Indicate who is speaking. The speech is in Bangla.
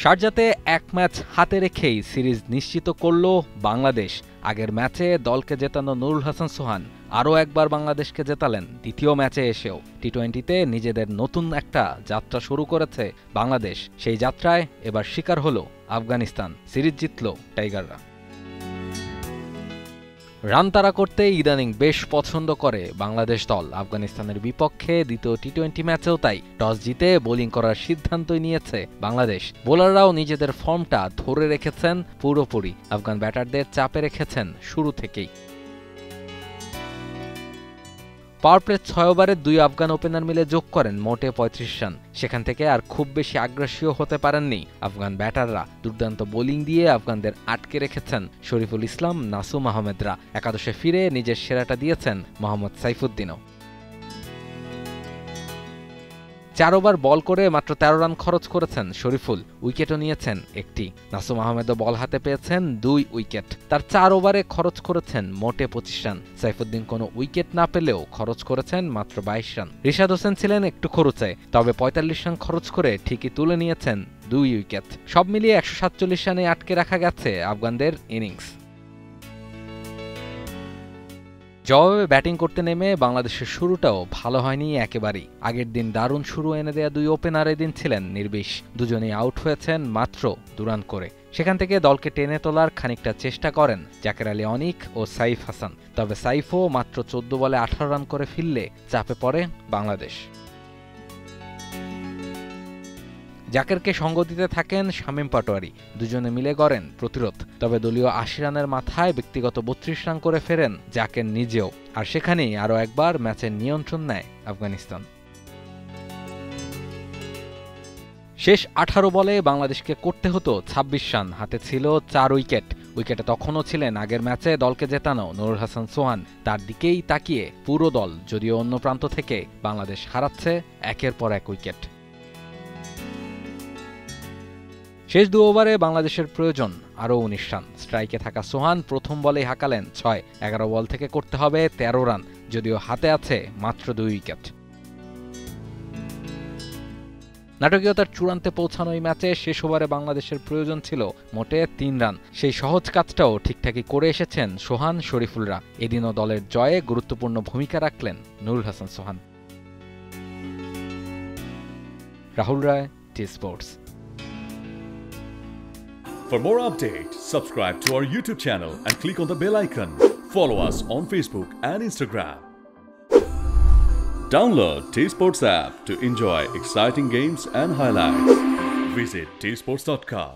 Speaker 1: শারজাতে এক ম্যাচ হাতে রেখেই সিরিজ নিশ্চিত করল বাংলাদেশ। আগের ম্যাচে দলকে জেতানো নুরুল হাসান সোহান আরও একবার বাংলাদেশকে জেতালেন দ্বিতীয় ম্যাচে এসেও। টি-20তে নিজেদের নতুন একটা যাত্রা শুরু করেছে বাংলাদেশ। সেই যাত্রায় এবার শিকার হলো আফগানিস্তান, সিরিজ জিতল টাইগাররা। রান তাড়া করতে ইদানিং বেশ পছন্দ করে বাংলাদেশ দল। আফগানিস্তানের বিপক্ষে দ্বিতীয় টি-20 ম্যাচেও তাই টস জিতে বোলিং করার সিদ্ধান্তই নিয়েছে বাংলাদেশ। বোলাররাও নিজেদের ফর্মটা ধরে রেখেছেন পুরোপুরি। আফগান ব্যাটারদের চাপে রেখেছেন শুরু থেকেই। পাওয়ার প্লে 6 ওভারে 2 আফগান ওপেনার মিলে যোগ করেন মোটে 35 রান। সেখান থেকে আর খুব বেশি আগ্রাসীও হতে পারেননি আফগান ব্যাটাররা। দুর্দান্ত বোলিং দিয়ে আফগানদের আটকে রেখেছেন শরীফুল ইসলাম, নাসুম আহমেদরা। একাদশে ফিরে নিজের সেরাটা দিয়েছেন মোহাম্মদ সাইফুদ্দিনও। 4 ওভার বল করে মাত্র 13 রান খরচ করেছেন শরীফুল, উইকেটও নিয়েছেন একটি। নাসুম আহমেদও বল হাতে পেয়েছেন 2 উইকেট। তার 4 ওভারে খরচ করেছেন মোটে 25 রান। সাইফুদ্দিন কোনো উইকেট না পেলেও খরচ করেছেন মাত্র 22 রান। রিশাদ হোসেন ছিলেন একটু খরুচে, তবে 45 রান খরচ করে ঠিকই তুলে নিয়েছেন 2 উইকেট। সব মিলিয়ে 147 রানে আটকে রাখা গেছে আফগানদের ইনিংস। জবাবে ব্যাটিং করতে নেমে বাংলাদেশের শুরুটাও ভালো হয়নি একেবারেই। আগের দিন দারুণ শুরু এনে দেয়া 2 ওপেনার এদিন ছিলেন নির্বিষ। দুজনেই আউট হয়েছেন মাত্র 2 রান করে। সেখান থেকে দলকে টেনে তোলার খানিকটা চেষ্টা করেন জাকের আলী অনিক ও সাইফ হাসান, তবে সাইফও মাত্র 14 বলে 18 রান করে ফিরলে চাপে পড়ে বাংলাদেশ। জাকেরকে সঙ্গ দিতে থাকেন শামীম পাটোয়ারি। দুজনে মিলে গড়েন প্রতিরোধ। তবে দলীয় 80 রানের মাথায় ব্যক্তিগত 32 রান করে ফেরেন জাকের নিজেও। আর সেখানেই আরও একবার ম্যাচের নিয়ন্ত্রণ নেয় আফগানিস্তান। শেষ 18 বলে বাংলাদেশকে করতে হতো 26 রান, হাতে ছিল 4 উইকেট। উইকেটে তখনও ছিলেন আগের ম্যাচে দলকে জেতানো নুরুল হাসান সোহান। তার দিকেই তাকিয়ে পুরো দল, যদিও অন্য প্রান্ত থেকে বাংলাদেশ হারাচ্ছে একের পর এক উইকেট। শেষ 2 ওভারে বাংলাদেশের প্রয়োজন আরও 19 রান। স্ট্রাইকে থাকা সোহান প্রথম বলেই হাঁকালেন 6। 11 বল থেকে করতে হবে 13 রান, যদিও হাতে আছে মাত্র 2 উইকেট। নাটকীয়তার চূড়ান্তে পৌঁছানো এই ম্যাচে শেষ ওভারে বাংলাদেশের প্রয়োজন ছিল মোটে 3 রান। সেই সহজ কাজটাও ঠিকঠাকই করে এসেছেন সোহান, শরীফুলরা। এদিনও দলের জয়ে গুরুত্বপূর্ণ ভূমিকা রাখলেন নুরুল হাসান সোহান। রাহুল রায়, T Sports.
Speaker 2: For more updates, subscribe to our YouTube channel and click on the bell icon. Follow us on Facebook and Instagram. Download T-Sports app to enjoy exciting games and highlights. Visit tsports.com.